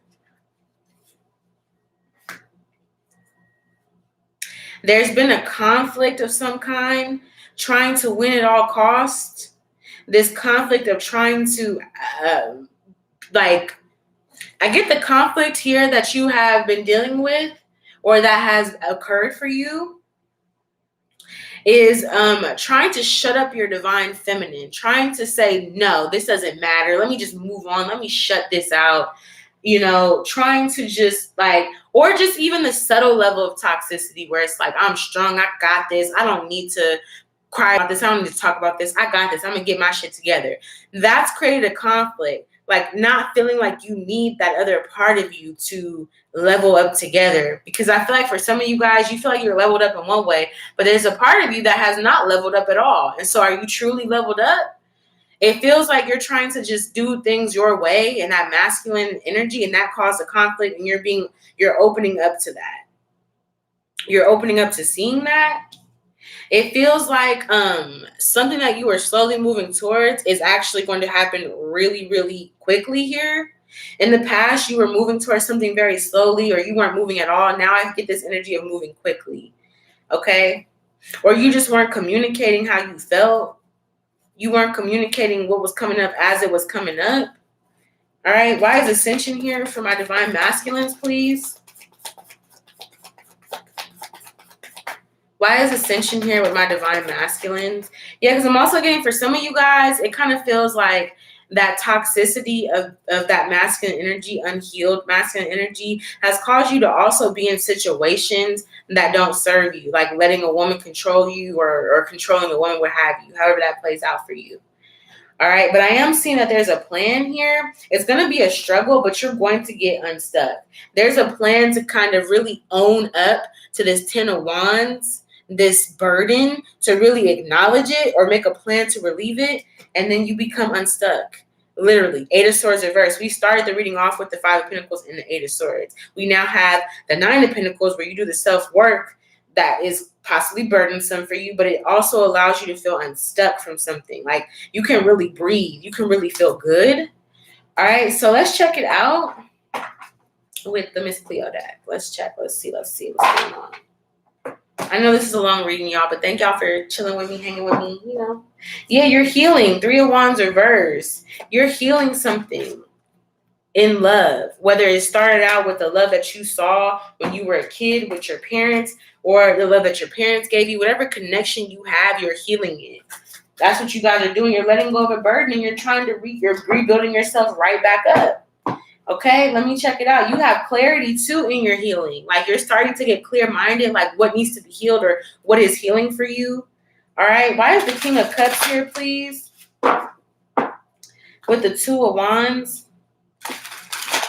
There's been a conflict of some kind, trying to win at all costs. This conflict of trying to, I get the conflict here that you have been dealing with, or that has occurred for you, is trying to shut up your divine feminine, trying to say, no, this doesn't matter. Let me just move on. Let me shut this out. You know, trying to just or just even the subtle level of toxicity where it's like, I'm strong. I got this. I don't need to cry about this. I don't need to talk about this. I got this. I'm going to get my shit together. That's created a conflict. Like, not feeling like you need that other part of you to level up together. Because I feel like for some of you guys, you feel like you're leveled up in one way, but there's a part of you that has not leveled up at all. And so are you truly leveled up? It feels like you're trying to just do things your way and that masculine energy, and that caused a conflict, and you're opening up to that. You're opening up to seeing that. It feels like something that you are slowly moving towards is actually going to happen really, really quickly here. In the past, you were moving towards something very slowly, or you weren't moving at all. Now I get this energy of moving quickly, okay? Or you just weren't communicating how you felt. You weren't communicating what was coming up as it was coming up. All right, why is Ascension here for my divine masculines, please? Why is Ascension here with my divine masculines? Yeah, because I'm also getting, for some of you guys, it kind of feels like that toxicity of that masculine energy, unhealed masculine energy, has caused you to also be in situations that don't serve you, like letting a woman control you, or controlling a woman, what have you, however that plays out for you. All right, but I am seeing that there's a plan here. It's going to be a struggle, but you're going to get unstuck. There's a plan to kind of really own up to this Ten of Wands, this burden, to really acknowledge it or make a plan to relieve it, and then you become unstuck. Literally, Eight of Swords reverse. We started the reading off with the Five of Pentacles and the Eight of Swords. We now have the Nine of Pentacles, where you do the self-work that is possibly burdensome for you, but it also allows you to feel unstuck from something. Like, you can really breathe. You can really feel good. All right, so let's check it out with the Miss Cleo deck. Let's check. Let's see what's going on. I know this is a long reading, y'all, but thank y'all for chilling with me, hanging with me, you know. Yeah, you're healing. Three of Wands reverse. You're healing something. in love, whether it started out with the love that you saw when you were a kid with your parents, or the love that your parents gave you, whatever connection you have, you're healing it. That's what you guys are doing. You're letting go of a burden and you're trying to you're rebuilding yourself right back up. Okay, let me check it out. You have clarity too in your healing. Like you're starting to get clear-minded, like what needs to be healed or what is healing for you. All right, why is the King of Cups here, please? With the Two of Wands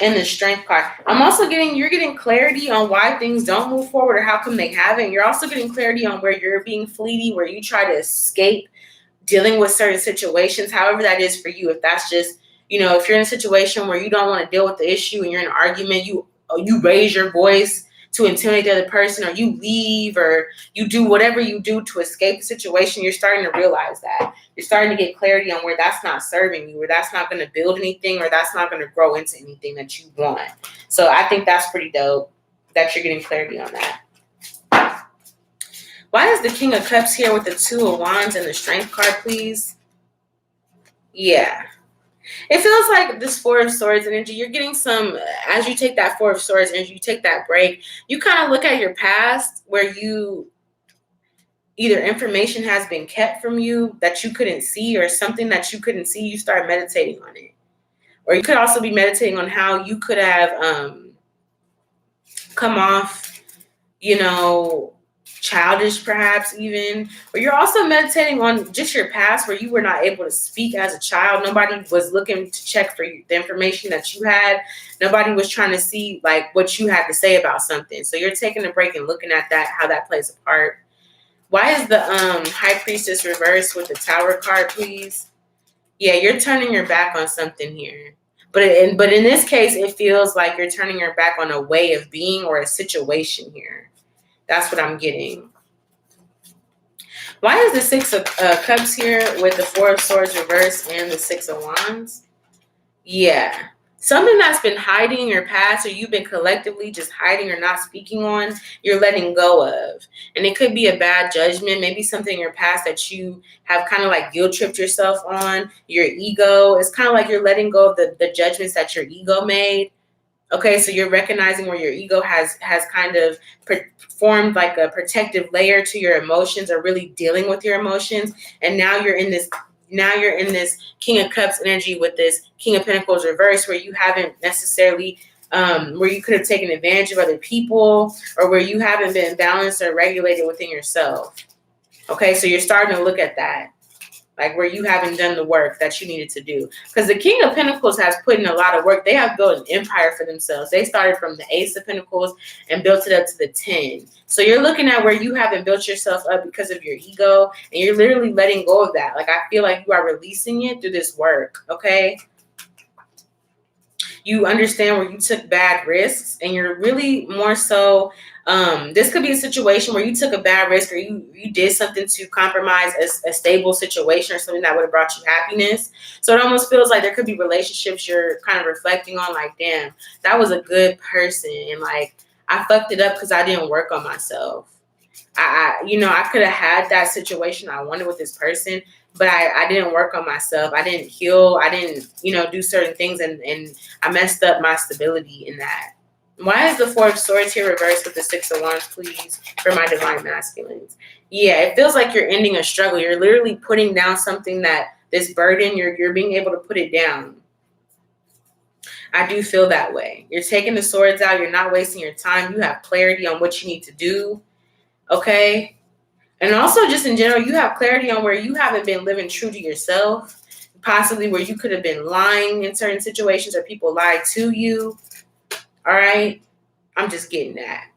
and the Strength card. I'm also you're getting clarity on why things don't move forward or how come they haven't. You're also getting clarity on where you're being fleety, where you try to escape dealing with certain situations, however that is for you. If that's just, if you're in a situation where you don't want to deal with the issue and you're in an argument, you raise your voice to intimidate the other person, or you leave, or you do whatever you do to escape the situation, you're starting to realize that. You're starting to get clarity on where that's not serving you, where that's not going to build anything, or that's not going to grow into anything that you want. So I think that's pretty dope that you're getting clarity on that. Why is the King of Cups here with the Two of Wands and the Strength card, please? Yeah. It feels like this Four of Swords energy, you're getting some, as you take that Four of Swords energy, you take that break, you kind of look at your past where you, either information has been kept from you that you couldn't see, or something that you couldn't see, you start meditating on it. Or you could also be meditating on how you could have come off, childish perhaps even, or you're also meditating on just your past where you were not able to speak as a child. Nobody was looking to check for you, the information that you had. Nobody was trying to see like what you had to say about something. So you're taking a break and looking at that, how that plays a part. Why is the High Priestess reversed with the Tower card, please? Yeah, you're turning your back on something here. But in this case, it feels like you're turning your back on a way of being or a situation here. That's what I'm getting. Why is the Six of Cups here with the Four of Swords reversed and the Six of Wands? Yeah. Something that's been hiding in your past, or you've been collectively just hiding or not speaking on, you're letting go of. And it could be a bad judgment, maybe something in your past that you have kind of like guilt-tripped yourself on, your ego. It's kind of like you're letting go of the judgments that your ego made. Okay, so you're recognizing where your ego has kind of formed like a protective layer to your emotions, or really dealing with your emotions. And now you're in this King of Cups energy with this King of Pentacles reverse, where you haven't necessarily, where you could have taken advantage of other people, or where you haven't been balanced or regulated within yourself. Okay, so you're starting to look at that. Like where you haven't done the work that you needed to do. Because the King of Pentacles has put in a lot of work. They have built an empire for themselves. They started from the Ace of Pentacles and built it up to the 10. So you're looking at where you haven't built yourself up because of your ego. And you're literally letting go of that. Like I feel like you are releasing it through this work. Okay. You understand where you took bad risks, and you're really more so, this could be a situation where you took a bad risk, or you did something to compromise a stable situation, or something that would have brought you happiness. So it almost feels like there could be relationships you're kind of reflecting on, like, damn, that was a good person, and like I fucked it up because I didn't work on myself. I could have had that situation I wanted with this person, but I didn't work on myself. I didn't heal. I didn't, do certain things, and I messed up my stability in that. Why is the Four of Swords here reversed with the Six of Wands, please, for my divine masculines? Yeah, it feels like you're ending a struggle. You're literally putting down something that, this burden, you're being able to put it down. I do feel that way. You're taking the swords out. You're not wasting your time. You have clarity on what you need to do. Okay? And also just in general, you have clarity on where you haven't been living true to yourself. Possibly where you could have been lying in certain situations, or people lied to you. All right? I'm just getting that.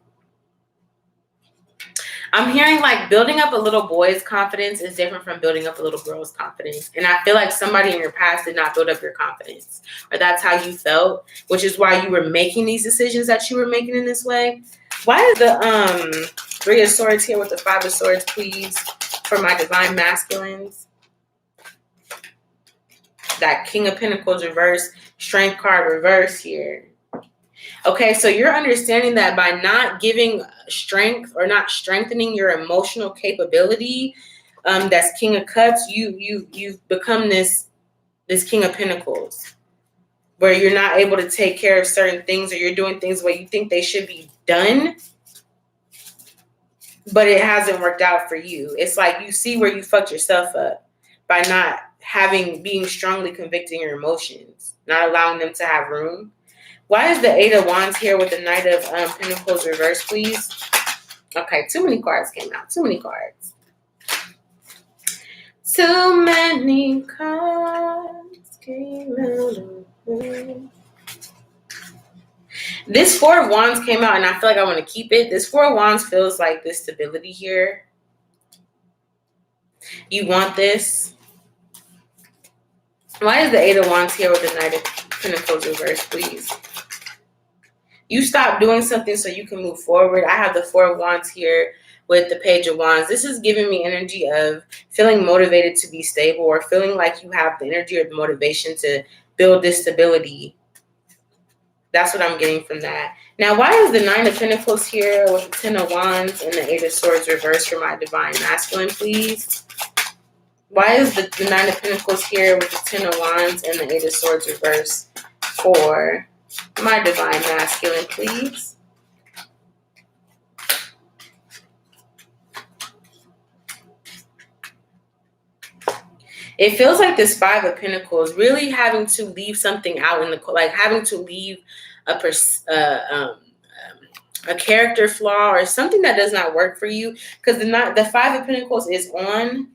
I'm hearing like building up a little boy's confidence is different from building up a little girl's confidence. And I feel like somebody in your past did not build up your confidence, or that's how you felt, which is why you were making these decisions that you were making in this way. Why is the Three of Swords here with the Five of Swords, please, for my divine masculines? That King of Pentacles reverse, Strength card reverse here. Okay, so you're understanding that by not giving strength or not strengthening your emotional capability, that's King of Cups, you've become this King of Pentacles. where you're not able to take care of certain things, or you're doing things the way you think they should be done, but it hasn't worked out for you. It's like you see where you fucked yourself up by not being strongly convicting your emotions, not allowing them to have room. Why is the Eight of Wands here with the Knight of Pentacles reverse, please? Okay, too many cards came out. Too many cards. Too many cards came out. This Four of Wands came out, and I feel like I want to keep it. This Four of Wands feels like this stability here. You want this. Why is the Eight of Wands here with the Knight of Pentacles reverse, please? You stop doing something so you can move forward. I have the Four of Wands here with the Page of Wands. This is giving me energy of feeling motivated to be stable, or feeling like you have the energy or the motivation to build this stability. That's what I'm getting from that. Now, why is the Nine of Pentacles here with the Ten of Wands and the Eight of Swords reversed for my Divine Masculine, please? Why is the Nine of Pentacles here with the Ten of Wands and the Eight of Swords reversed for my Divine Masculine, please? It feels like this Five of Pentacles really having to leave something out in the, like having to leave a character flaw or something that does not work for you, because the Five of Pentacles is on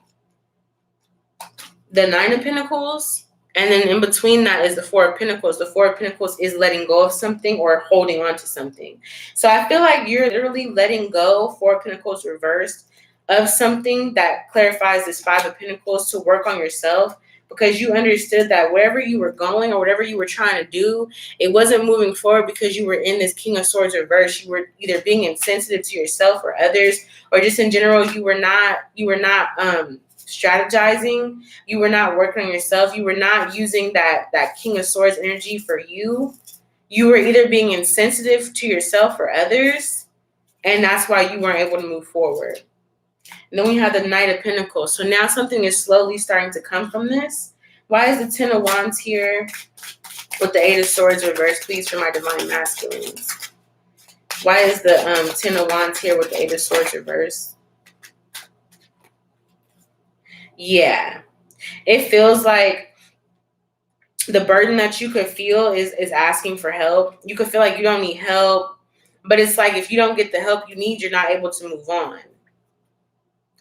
the Nine of Pentacles, and then in between that is the Four of Pentacles. The Four of Pentacles is letting go of something or holding on to something. So I feel like you're literally letting go, Four of Pentacles reversed, of something that clarifies this Five of Pentacles to work on yourself, because you understood that wherever you were going or whatever you were trying to do, it wasn't moving forward because you were in this King of Swords reverse. You were either being insensitive to yourself or others, or just in general, you were not strategizing. You were not working on yourself. You were not using that King of Swords energy for you. You were either being insensitive to yourself or others, and that's why you weren't able to move forward. And then we have the Knight of Pentacles. So now something is slowly starting to come from this. Why is the Ten of Wands here with the Eight of Swords reversed, please, for my Divine Masculines? Why is the Ten of Wands here with the Eight of Swords reversed? Yeah. It feels like the burden that you could feel is asking for help. You could feel like you don't need help, but it's like if you don't get the help you need, you're not able to move on.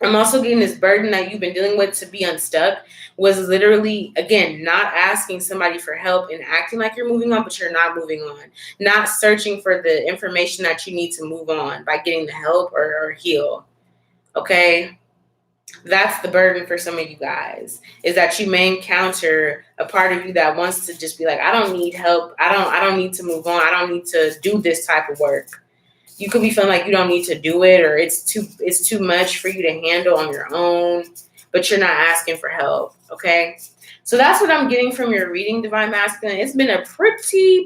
I'm also getting this burden that you've been dealing with to be unstuck was literally, again, not asking somebody for help and acting like you're moving on, but you're not moving on. Not searching for the information that you need to move on by getting the help or heal. Okay? That's the burden for some of you guys, is that you may encounter a part of you that wants to just be like, I don't need help. I don't need to move on. I don't need to do this type of work. You could be feeling like you don't need to do it, or it's too much for you to handle on your own, but you're not asking for help, okay? So that's what I'm getting from your reading, Divine Masculine. It's been a pretty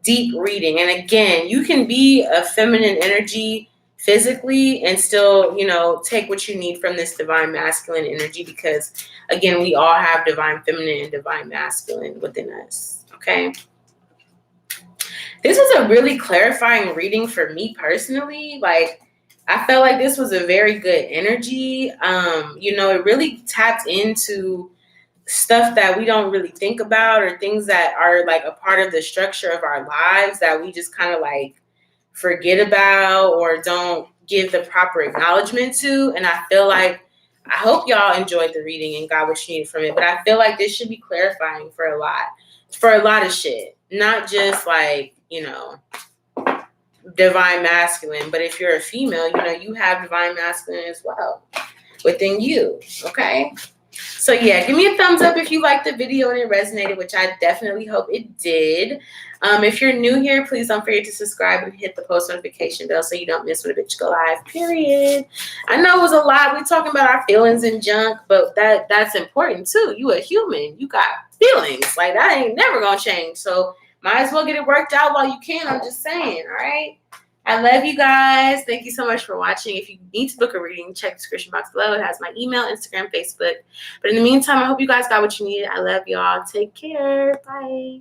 deep reading. And again, you can be a feminine energy physically and still, take what you need from this Divine Masculine energy, because, again, we all have Divine Feminine and Divine Masculine within us, okay? This was a really clarifying reading for me personally. Like, I felt like this was a very good energy. It really tapped into stuff that we don't really think about, or things that are like a part of the structure of our lives that we just kind of like forget about or don't give the proper acknowledgement to. And I hope y'all enjoyed the reading and got what you needed from it. But I feel like this should be clarifying for a lot of shit. Not just like, Divine Masculine, but if you're a female, you have Divine Masculine as well within you, okay? So yeah, give me a thumbs up if you liked the video and it resonated, which I definitely hope it did. If you're new here, please don't forget to subscribe and hit the post notification bell so you don't miss when a bitch go live, period. I know it was a lot. We're talking about our feelings and junk, but that's important too. You a human. You got feelings. Like, that ain't never gonna change. So might as well get it worked out while you can. I'm just saying, all right? I love you guys. Thank you so much for watching. If you need to book a reading, check the description box below. It has my email, Instagram, Facebook. But in the meantime, I hope you guys got what you needed. I love y'all. Take care. Bye.